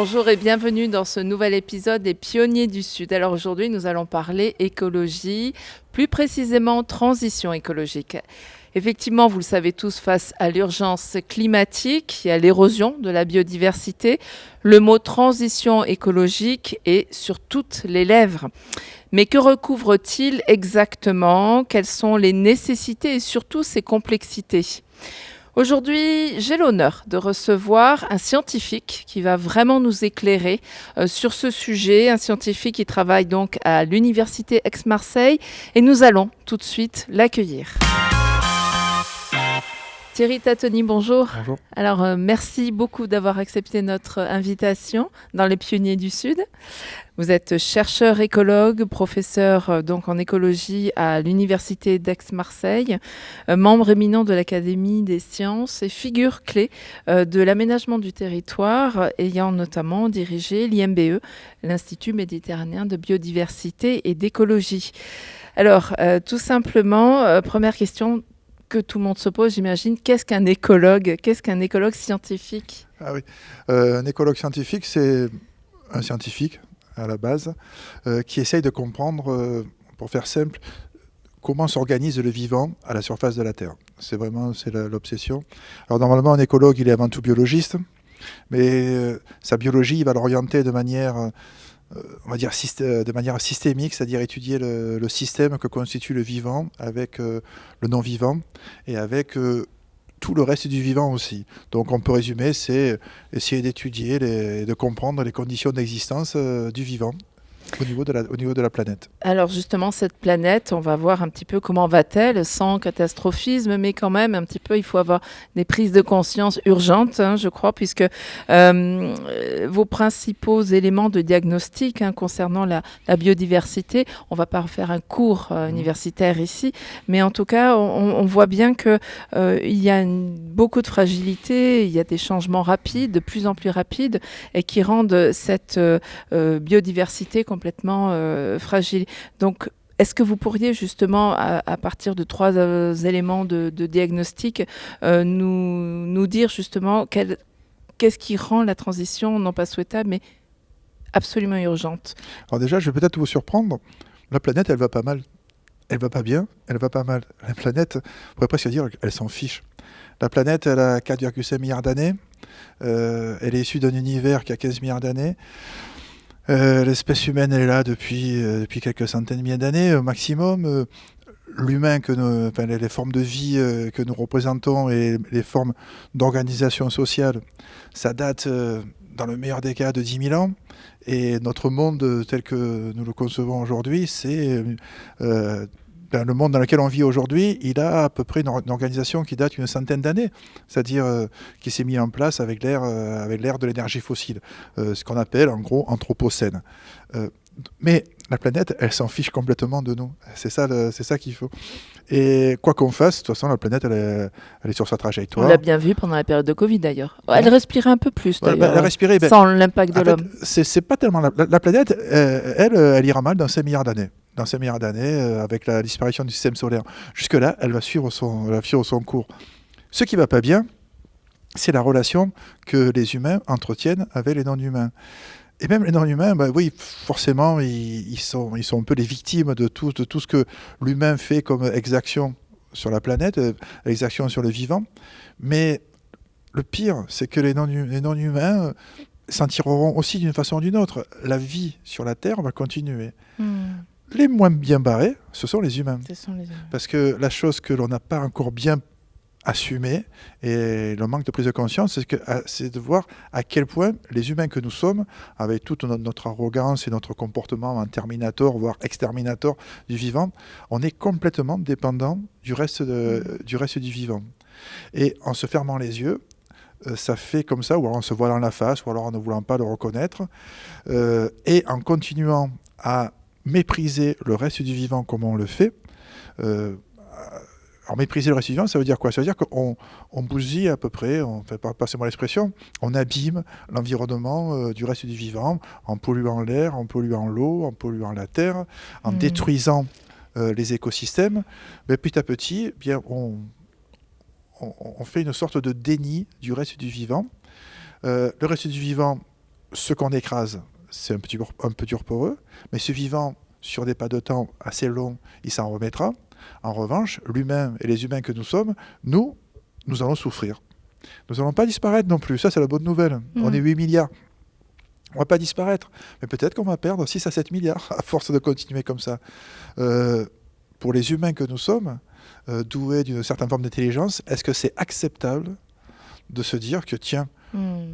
Bonjour et bienvenue dans ce nouvel épisode des Pionniers du Sud. Alors aujourd'hui, nous allons parler écologie, plus précisément transition écologique. Effectivement, vous le savez tous, face à l'urgence climatique et à l'érosion de la biodiversité, le mot transition écologique est sur toutes les lèvres. Mais que recouvre-t-il exactement? Quelles sont les nécessités et surtout ses complexités? Aujourd'hui, j'ai l'honneur de recevoir un scientifique qui va vraiment nous éclairer sur ce sujet, un scientifique qui travaille donc à l'Université Aix-Marseille et nous allons tout de suite l'accueillir. Thierry Tatoni, bonjour. Bonjour. Alors, merci beaucoup d'avoir accepté notre invitation dans les Pionniers du Sud. Vous êtes chercheur écologue, professeur donc en écologie à l'Université d'Aix-Marseille, membre éminent de l'Académie des sciences et figure clé de l'aménagement du territoire, ayant notamment dirigé l'IMBE, l'Institut méditerranéen de biodiversité et d'écologie. Alors, tout simplement, première question que tout le monde se pose, j'imagine, qu'est-ce qu'un écologue? Qu'est-ce qu'un écologue scientifique? Ah oui. Un écologue scientifique, c'est un scientifique à la base qui essaye de comprendre, pour faire simple, comment s'organise le vivant à la surface de la Terre. C'est l'obsession. Alors normalement, un écologue, il est avant tout biologiste, mais sa biologie, il va l'orienter de manière, on va dire, de manière systémique, c'est-à-dire étudier le système que constitue le vivant avec le non-vivant et avec tout le reste du vivant aussi. Donc on peut résumer, c'est essayer d'étudier et de comprendre les conditions d'existence du vivant au niveau de la planète. Alors justement, cette planète, on va voir un petit peu comment va-t-elle, sans catastrophisme, mais quand même un petit peu, il faut avoir des prises de conscience urgentes, je crois, puisque vos principaux éléments de diagnostic concernant la biodiversité, on ne va pas faire un cours universitaire ici, mais en tout cas, on voit bien qu'il y a beaucoup de fragilité, il y a des changements rapides, de plus en plus rapides, et qui rendent cette biodiversité complètement fragile. Donc, est-ce que vous pourriez justement, à partir de 3 éléments de diagnostic, nous dire justement qu'est-ce qui rend la transition non pas souhaitable, mais absolument urgente? Alors déjà, je vais peut-être vous surprendre. La planète, elle va pas mal. Elle va pas bien, elle va pas mal. La planète, on pourrait presque dire, elle s'en fiche. La planète, elle a 4,5 milliards d'années. Elle est issue d'un univers qui a 15 milliards d'années. L'espèce humaine, elle est là depuis quelques centaines de milliers d'années au maximum. L'humain, les formes de vie que nous représentons et les formes d'organisation sociale, ça date, dans le meilleur des cas, de 10 000 ans. Et notre monde, tel que nous le concevons aujourd'hui, c'est le monde dans lequel on vit aujourd'hui, il a à peu près une organisation qui date d'une centaine d'années, c'est-à-dire qui s'est mis en place avec l'ère de l'énergie fossile, ce qu'on appelle en gros anthropocène. Mais la planète, elle s'en fiche complètement de nous. C'est ça qu'il faut. Et quoi qu'on fasse, de toute façon, la planète, elle est sur sa trajectoire. On l'a bien vu pendant la période de Covid d'ailleurs. Elle respirait un peu plus d'ailleurs, elle respirait, sans l'impact de l'homme. C'est pas tellement la planète, elle ira mal dans 5 milliards d'années. Dans 5 milliards d'années, avec la disparition du système solaire. Jusque-là, elle va suivre son cours. Ce qui ne va pas bien, c'est la relation que les humains entretiennent avec les non-humains. Et même les non-humains, oui, forcément, ils sont un peu les victimes de tout ce que l'humain fait comme exaction sur la planète, exaction sur le vivant. Mais le pire, c'est que les non-humains s'en tireront aussi d'une façon ou d'une autre. La vie sur la Terre va continuer. Les moins bien barrés, ce sont les humains. Parce que la chose que l'on n'a pas encore bien assumée, et le manque de prise de conscience, c'est de voir à quel point les humains que nous sommes, avec toute notre arrogance et notre comportement en terminator, voire exterminator du vivant, on est complètement dépendant du reste du vivant. Et en se fermant les yeux, ça fait comme ça, ou alors en se voilant la face, ou alors en ne voulant pas le reconnaître, et en continuant à mépriser le reste du vivant comme on le fait. Alors mépriser le reste du vivant, ça veut dire quoi? Ça veut dire qu'on bousille à peu près, passez-moi l'expression, on abîme l'environnement du reste du vivant en polluant l'air, en polluant l'eau, en polluant la terre, en détruisant les écosystèmes. Mais petit à petit, bien, on fait une sorte de déni du reste du vivant. Le reste du vivant ce qu'on écrase, c'est un peu dur pour eux, mais ce vivant, sur des pas de temps assez longs, il s'en remettra. En revanche, l'humain et les humains que nous sommes, nous allons souffrir. Nous n'allons pas disparaître non plus. Ça, c'est la bonne nouvelle. On est 8 milliards. On ne va pas disparaître. Mais peut-être qu'on va perdre 6 à 7 milliards à force de continuer comme ça. Pour les humains que nous sommes, doués d'une certaine forme d'intelligence, est-ce que c'est acceptable de se dire que, tiens,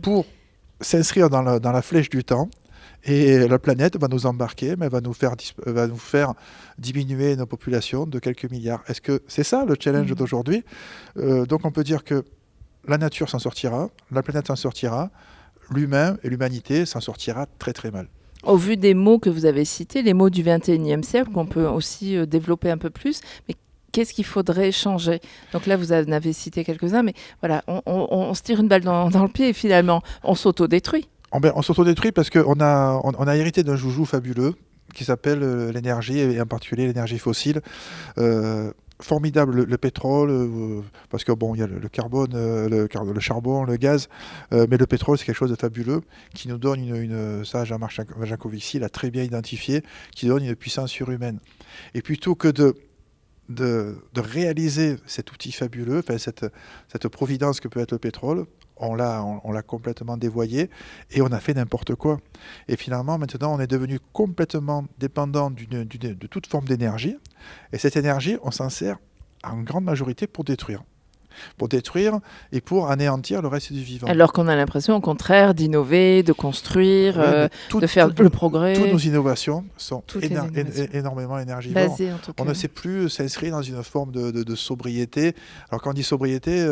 pour s'inscrire dans la flèche du temps, et la planète va nous embarquer, mais va nous faire diminuer nos populations de quelques milliards. Est-ce que c'est ça le challenge d'aujourd'hui? Donc on peut dire que la nature s'en sortira, la planète s'en sortira, l'humain et l'humanité s'en sortira très très mal. Au vu des mots que vous avez cités, les mots du XXIe siècle, qu'on peut aussi développer un peu plus, mais qu'est-ce qu'il faudrait changer? Donc là, vous en avez cité quelques-uns, mais voilà, on se tire une balle dans le pied et finalement, on s'autodétruit. On s'autodétruit parce qu'on a hérité d'un joujou fabuleux qui s'appelle l'énergie, et en particulier l'énergie fossile. Formidable, le pétrole, parce que bon, il y a le carbone, le charbon, le gaz, mais le pétrole, c'est quelque chose de fabuleux qui nous donne ça, Jean-Marc Jancovici l'a très bien identifié, qui donne une puissance surhumaine. Et plutôt que de réaliser cet outil fabuleux, cette providence que peut être le pétrole, on l'a complètement dévoyé et on a fait n'importe quoi. Et finalement, maintenant, on est devenu complètement dépendant de toute forme d'énergie. Et cette énergie, on s'en sert en grande majorité pour détruire et pour anéantir le reste du vivant. Alors qu'on a l'impression, au contraire, d'innover, de construire, de faire le progrès. Toutes nos innovations sont énormément énergivores. On ne sait plus s'inscrire dans une forme de sobriété. Alors quand on dit sobriété,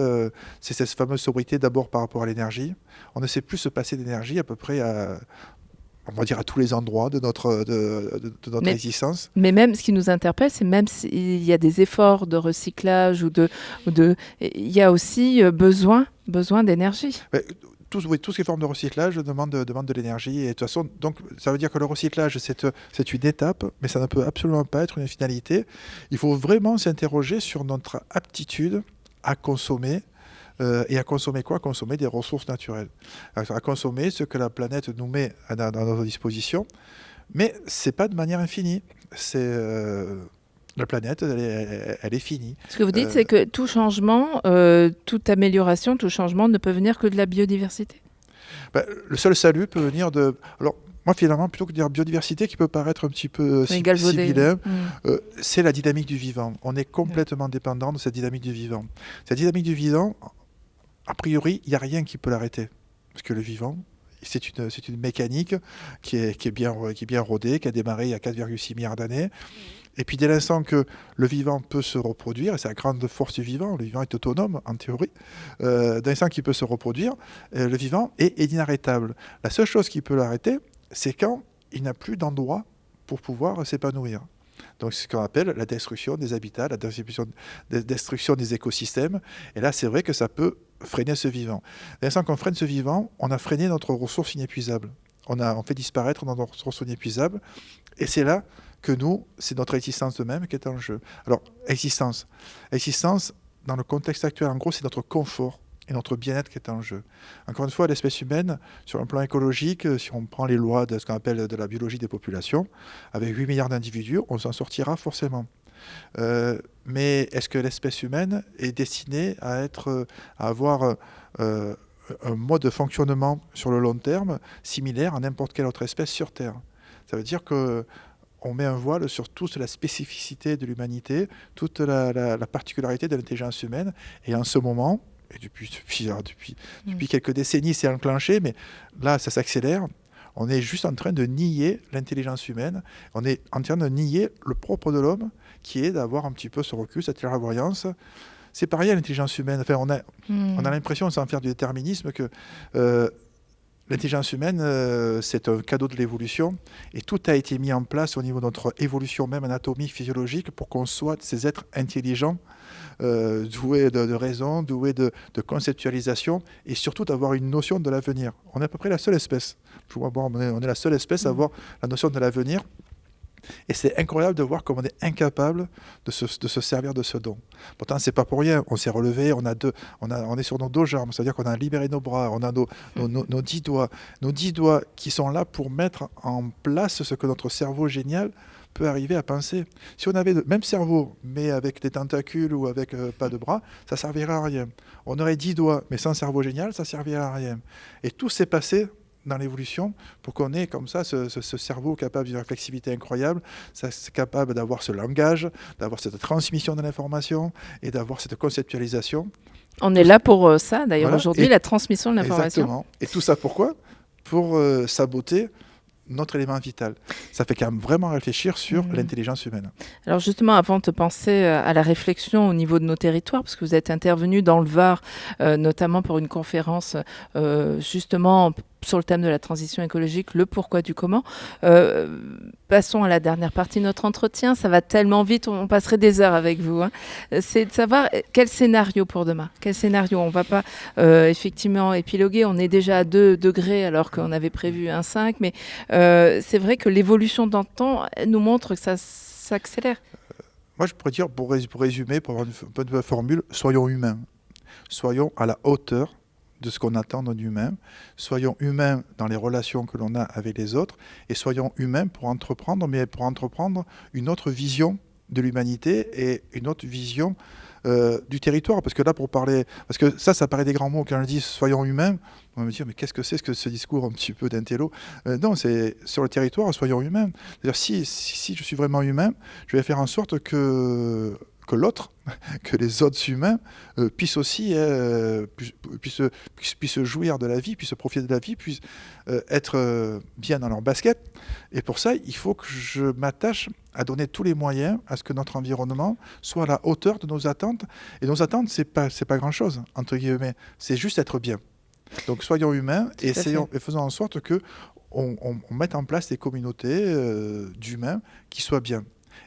c'est cette fameuse sobriété d'abord par rapport à l'énergie. On ne sait plus se passer d'énergie à peu près on va dire à tous les endroits de notre existence. Mais même ce qui nous interpelle, c'est même s'il y a des efforts de recyclage il y a aussi besoin d'énergie. Tout ce qui est forme de recyclage demande de l'énergie. Et de toute façon, donc, ça veut dire que le recyclage, c'est une étape, mais ça ne peut absolument pas être une finalité. Il faut vraiment s'interroger sur notre aptitude à consommer. Et à consommer quoi? Consommer des ressources naturelles. À consommer ce que la planète nous met à notre disposition. Mais ce n'est pas de manière infinie. La planète, elle est finie. Ce que vous dites, c'est que tout changement, toute amélioration, tout changement ne peut venir que de la biodiversité. Le seul salut peut venir de... Alors, moi, finalement, plutôt que de dire biodiversité, qui peut paraître un petit peu sibyllin, c'est la dynamique du vivant. On est complètement dépendant de cette dynamique du vivant. Cette dynamique du vivant, a priori, il n'y a rien qui peut l'arrêter. Parce que le vivant, c'est une mécanique qui est bien rodée, qui a démarré il y a 4,6 milliards d'années. Et puis dès l'instant que le vivant peut se reproduire, et c'est la grande force du vivant, le vivant est autonome en théorie, dès l'instant qu'il peut se reproduire, le vivant est inarrêtable. La seule chose qui peut l'arrêter, c'est quand il n'a plus d'endroit pour pouvoir s'épanouir. Donc c'est ce qu'on appelle la destruction des habitats, la destruction des écosystèmes. Et là, c'est vrai que ça peut freiner ce vivant. Dès l'instant qu'on freine ce vivant, on a freiné notre ressource inépuisable. On fait disparaître notre ressource inépuisable. Et c'est là que c'est notre existence de même qui est en jeu. Alors, existence, dans le contexte actuel, en gros, c'est notre confort et notre bien-être qui est en jeu. Encore une fois, l'espèce humaine, sur un plan écologique, si on prend les lois de ce qu'on appelle de la biologie des populations, avec 8 milliards d'individus, on s'en sortira forcément. Mais est-ce que l'espèce humaine est destinée à avoir un mode de fonctionnement sur le long terme similaire à n'importe quelle autre espèce sur Terre? Ça veut dire qu'on met un voile sur toute la spécificité de l'humanité, toute la particularité de l'intelligence humaine. Et en ce moment, et depuis quelques décennies, c'est enclenché, mais là, ça s'accélère. On est juste en train de nier l'intelligence humaine. On est en train de nier le propre de l'homme, qui est d'avoir un petit peu ce recul, cette clairvoyance. C'est pareil à l'intelligence humaine. Enfin, on a l'impression, sans faire du déterminisme, que l'intelligence humaine, c'est un cadeau de l'évolution. Et tout a été mis en place au niveau de notre évolution, même anatomique, physiologique, pour qu'on soit ces êtres intelligents, doués de raison, doués de conceptualisation, et surtout d'avoir une notion de l'avenir. On est à peu près la seule espèce. On est la seule espèce à avoir la notion de l'avenir. Et c'est incroyable de voir comme on est incapable de se servir de ce don. Pourtant, c'est pas pour rien. On s'est relevé, on est sur nos 2 jambes, c'est-à-dire qu'on a libéré nos bras, on a nos 10 doigts. Nos 10 doigts qui sont là pour mettre en place ce que notre cerveau génial peut arriver à penser. Si on avait le même cerveau, mais avec des tentacules ou avec pas de bras, ça servirait à rien. On aurait 10 doigts, mais sans cerveau génial, ça servirait à rien. Et tout s'est passé dans l'évolution pour qu'on ait comme ça ce cerveau capable d'une flexibilité incroyable, c'est capable d'avoir ce langage, d'avoir cette transmission de l'information et d'avoir cette conceptualisation. On est là pour ça, d'ailleurs, Voilà. aujourd'hui, la transmission de l'information. Exactement. Et tout ça pourquoi ? Pour saboter notre élément vital. Ça fait quand même vraiment réfléchir sur l'intelligence humaine. Alors justement, avant de penser à la réflexion au niveau de nos territoires, parce que vous êtes intervenu dans le Var, notamment pour une conférence justement sur le thème de la transition écologique, le pourquoi du comment. Passons à la dernière partie de notre entretien. Ça va tellement vite, on passerait des heures avec vous. Hein. C'est de savoir quel scénario pour demain. Quel scénario ? On ne va pas effectivement épiloguer. On est déjà à 2 degrés alors qu'on avait prévu 1,5. Mais c'est vrai que l'évolution dans le temps nous montre que ça s'accélère. Moi, je pourrais dire, pour résumer, pour avoir une bonne formule, soyons humains. Soyons à la hauteur de ce qu'on attend d'un humain. Soyons humains dans les relations que l'on a avec les autres et soyons humains pour entreprendre, mais pour entreprendre une autre vision de l'humanité et une autre vision du territoire. Parce que là, pour parler... Parce que ça paraît des grands mots. Quand on dit « soyons humains », on va me dire « mais qu'est-ce que c'est que ce discours un petit peu d'intello ?» Non, c'est sur le territoire, soyons humains. C'est-à-dire, si je suis vraiment humain, je vais faire en sorte que l'autre, que les autres humains puissent aussi puissent jouir de la vie, puissent profiter de la vie, puissent être bien dans leur basket. Et pour ça, il faut que je m'attache à donner tous les moyens à ce que notre environnement soit à la hauteur de nos attentes. Et nos attentes, c'est pas grand-chose, entre guillemets. C'est juste être bien. Donc soyons humains et faisons en sorte qu'on mette en place des communautés d'humains qui soient bien.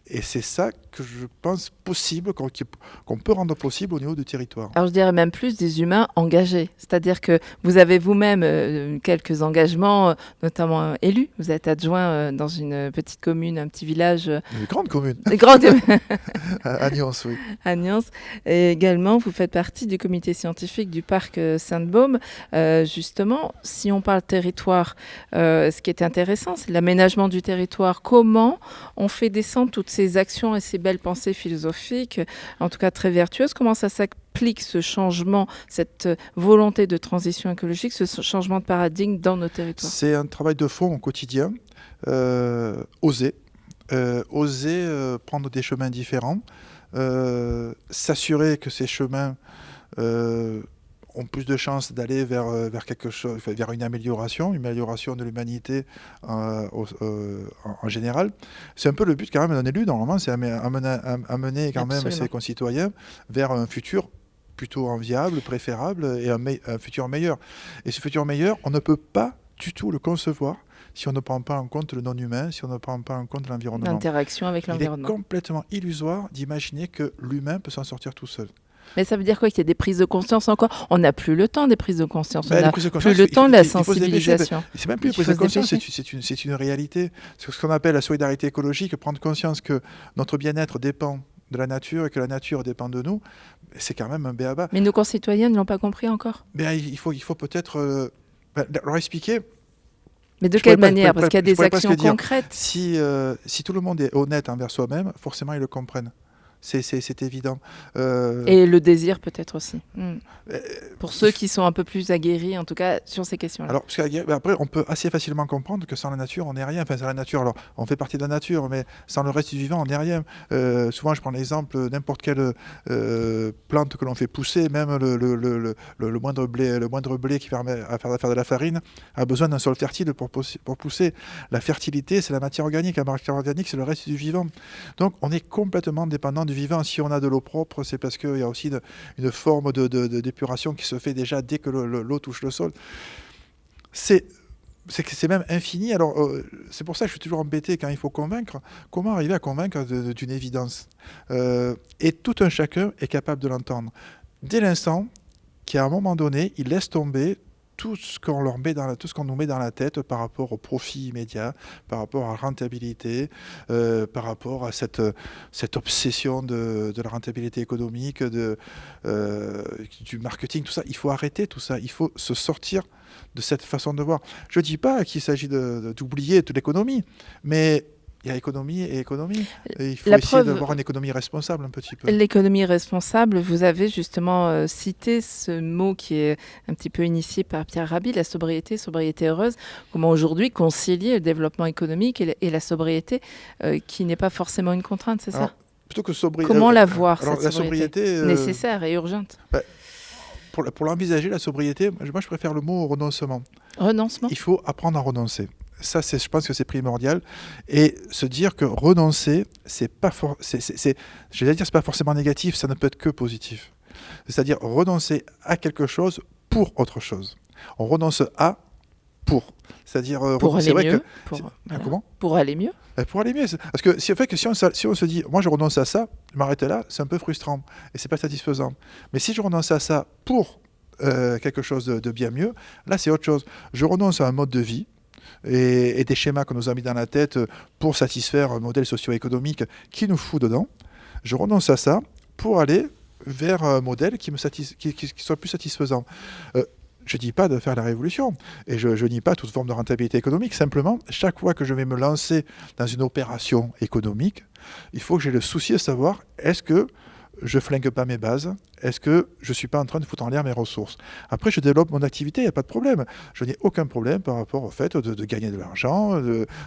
Et c'est ça que je pense possible, qu'on peut rendre possible au niveau du territoire. Alors je dirais même plus des humains engagés. C'est-à-dire que vous avez vous-même quelques engagements, notamment élus. Vous êtes adjoint dans une petite commune, un petit village. Une grande commune. À Nyons, oui. À Nyons. Et également, vous faites partie du comité scientifique du parc Sainte-Baume. Justement, si on parle territoire, ce qui est intéressant, c'est l'aménagement du territoire. Comment on fait descendre toutes ces actions et ces belles pensées philosophiques, en tout cas très vertueuses, comment ça s'applique ce changement, cette volonté de transition écologique, ce changement de paradigme dans nos territoires ? C'est un travail de fond au quotidien, oser prendre des chemins différents, s'assurer que ces chemins ont plus de chances d'aller vers quelque chose, vers une amélioration de l'humanité en général. C'est un peu le but quand même d'un élu, normalement, c'est amener quand même ses concitoyens vers un futur plutôt enviable, préférable et un futur meilleur. Et ce futur meilleur, on ne peut pas du tout le concevoir si on ne prend pas en compte le non-humain, si on ne prend pas en compte l'environnement. L'interaction avec l'environnement. Il est complètement illusoire d'imaginer que l'humain peut s'en sortir tout seul. Mais ça veut dire quoi ? Qu'il y a des prises de conscience encore ? On n'a plus le temps des prises de conscience. On n'a plus le temps de la sensibilisation. C'est même plus une prise de conscience, c'est une réalité. C'est ce qu'on appelle la solidarité écologique, prendre conscience que notre bien-être dépend de la nature et que la nature dépend de nous. C'est quand même un b.a.-ba. Mais nos concitoyens ne l'ont pas compris encore ? Il faut peut-être leur expliquer. Mais de quelle manière ? Parce qu'il y a des actions concrètes. Si tout le monde est honnête envers soi-même, forcément ils le comprennent. C'est évident. Et le désir peut-être aussi. Pour ceux qui sont un peu plus aguerris, en tout cas, sur ces questions-là. Alors, après, on peut assez facilement comprendre que sans la nature, on n'est rien. Enfin, sans la nature, alors, on fait partie de la nature, mais sans le reste du vivant, on n'est rien. Souvent, je prends l'exemple, n'importe quelle plante que l'on fait pousser, même le moindre blé qui permet à faire de la farine, a besoin d'un sol fertile pour pousser. La fertilité, c'est la matière organique. La matière organique, c'est le reste du vivant. Donc, on est complètement dépendant du vivant. Si on a de l'eau propre, c'est parce qu'il y a aussi une forme d'épuration qui se fait déjà dès que l'eau touche le sol. C'est même infini. Alors, c'est pour ça que je suis toujours embêté quand il faut convaincre. Comment arriver à convaincre d'une évidence et tout un chacun est capable de l'entendre. Dès l'instant qu'à un moment donné, il laisse tomber tout ce qu'on leur met tout ce qu'on nous met dans la tête par rapport au profit immédiat, par rapport à la rentabilité, par rapport à cette obsession de la rentabilité économique, du marketing, tout ça. Il faut arrêter tout ça. Il faut se sortir de cette façon de voir. Je ne dis pas qu'il s'agit d'oublier toute l'économie, mais il y a économie et économie. Et il faut essayer d'avoir une économie responsable un petit peu. L'économie responsable, vous avez justement cité ce mot qui est un petit peu initié par Pierre Rabhi, la sobriété heureuse. Comment aujourd'hui concilier le développement économique et la sobriété qui n'est pas forcément une contrainte, c'est ça? Plutôt que sobriété. Comment la voir, cette la sobriété nécessaire et urgente? Pour l'envisager, la sobriété, moi je préfère le mot renoncement. Renoncement. Il faut apprendre à renoncer. Ça, je pense que c'est primordial. Et se dire que renoncer, c'est pas c'est pas forcément négatif, ça ne peut être que positif. C'est-à-dire renoncer à quelque chose pour autre chose. On renonce à pour. C'est-à-dire pour aller mieux. Comment ? Pour aller mieux. Pour aller mieux. Parce que si on se dit, moi je renonce à ça, je m'arrête là, c'est un peu frustrant et c'est pas satisfaisant. Mais si je renonce à ça pour quelque chose de bien mieux, là c'est autre chose. Je renonce à un mode de vie et des schémas qu'on nous a mis dans la tête pour satisfaire un modèle socio-économique qui nous fout dedans. Je renonce à ça pour aller vers un modèle qui soit plus satisfaisant. Je ne dis pas de faire la révolution et je nie pas toute forme de rentabilité économique. Simplement, chaque fois que je vais me lancer dans une opération économique, il faut que j'ai le souci de savoir est-ce que je ne flingue pas mes bases, est-ce que je ne suis pas en train de foutre en l'air mes ressources. Après, je développe mon activité, il n'y a pas de problème. Je n'ai aucun problème par rapport au fait de gagner de l'argent,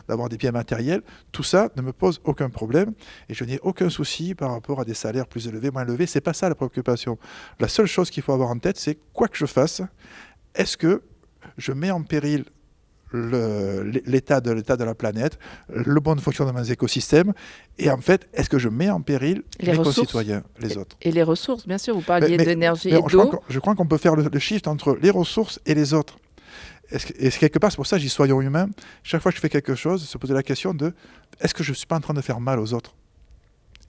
d'avoir des biens matériels. Tout ça ne me pose aucun problème et je n'ai aucun souci par rapport à des salaires plus élevés, moins élevés. Ce n'est pas ça la préoccupation. La seule chose qu'il faut avoir en tête, c'est quoi que je fasse, est-ce que je mets en péril l'état de la planète, le bon fonctionnement des écosystèmes, et en fait, est-ce que je mets en péril mes concitoyens, les autres? Et les ressources, bien sûr, vous parliez d'énergie et d'eau. Je crois qu'on peut faire le shift entre les ressources et les autres. Et quelque part, c'est pour ça que je dis soyons humains. Chaque fois que je fais quelque chose, se poser la question de est-ce que je ne suis pas en train de faire mal aux autres?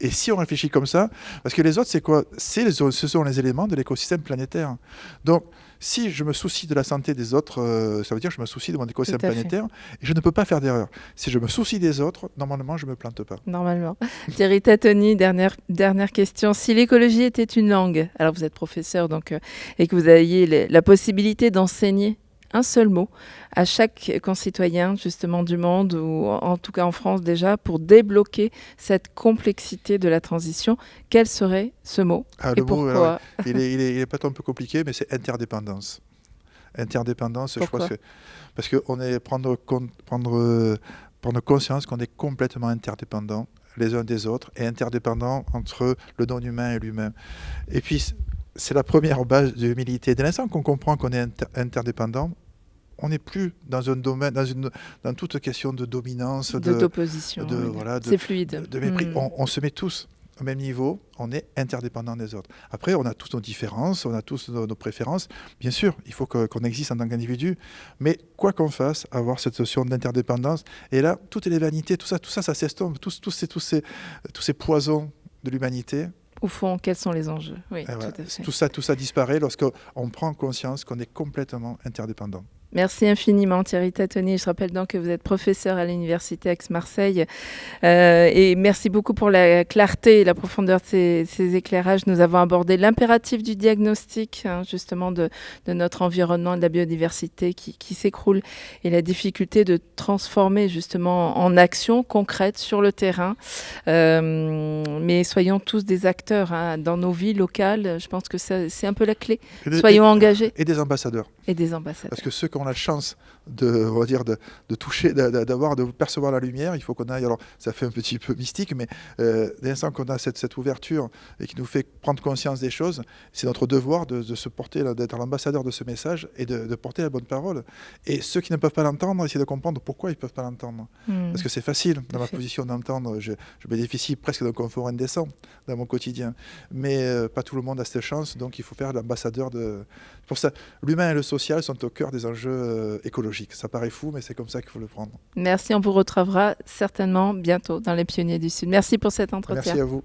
Et si on réfléchit comme ça, parce que les autres, c'est quoi? Ce sont les éléments de l'écosystème planétaire. Donc, si je me soucie de la santé des autres, ça veut dire que je me soucie de mon écosystème planétaire et je ne peux pas faire d'erreur. Si je me soucie des autres, normalement, je ne me plante pas. Normalement. Thierry Tattoni, dernière question. Si l'écologie était une langue, alors vous êtes professeur donc, et que vous aviez la possibilité d'enseigner un seul mot à chaque concitoyen justement du monde, ou en tout cas en France déjà, pour débloquer cette complexité de la transition, quel serait ce mot et pourquoi? Il est peut-être un peu compliqué, mais c'est interdépendance. Interdépendance, pourquoi? Je crois que parce qu'on est prendre conscience qu'on est complètement interdépendants les uns des autres et interdépendants entre le non-humain et l'humain. Et puis, c'est la première base de l'humilité. Dès l'instant qu'on comprend qu'on est interdépendant, on n'est plus dans un domaine, dans toute question de dominance, d'opposition. C'est fluide. De mépris. On se met tous au même niveau, on est interdépendants des autres. Après, on a tous nos différences, on a tous nos préférences. Bien sûr, il faut qu'on existe en tant qu'individu, mais quoi qu'on fasse, avoir cette notion d'interdépendance, et là, toutes les vanités, tout ça, ça s'estompe, tous ces poisons de l'humanité. Au fond, quels sont les enjeux? Oui, tout à fait. Tout ça disparaît lorsqu'on prend conscience qu'on est complètement interdépendant. Merci infiniment Thierry Tattoni. Je rappelle donc que vous êtes professeur à l'Université Aix-Marseille. Et merci beaucoup pour la clarté et la profondeur de ces éclairages. Nous avons abordé l'impératif du diagnostic, justement, de notre environnement, de la biodiversité qui s'écroule, et la difficulté de transformer justement en action concrète sur le terrain. Mais soyons tous des acteurs dans nos vies locales. Je pense que c'est un peu la clé. Soyons engagés. Et des ambassadeurs. Parce que ceux qui ont la chance de toucher, de percevoir la lumière, il faut qu'on aille. Alors, ça fait un petit peu mystique, mais dès l'instant qu'on a cette ouverture et qui nous fait prendre conscience des choses, c'est notre devoir de se porter, d'être l'ambassadeur de ce message et de porter la bonne parole. Et ceux qui ne peuvent pas l'entendre, essayer de comprendre pourquoi ils ne peuvent pas l'entendre. Parce que c'est facile, dans ma position d'entendre, je bénéficie presque d'un confort indécent dans mon quotidien. Mais pas tout le monde a cette chance, donc il faut faire l'ambassadeur de... Pour ça, l'humain et le social sont au cœur des enjeux écologiques. Ça paraît fou, mais c'est comme ça qu'il faut le prendre. Merci, on vous retrouvera certainement bientôt dans les Pionniers du Sud. Merci pour cet entretien. Merci à vous.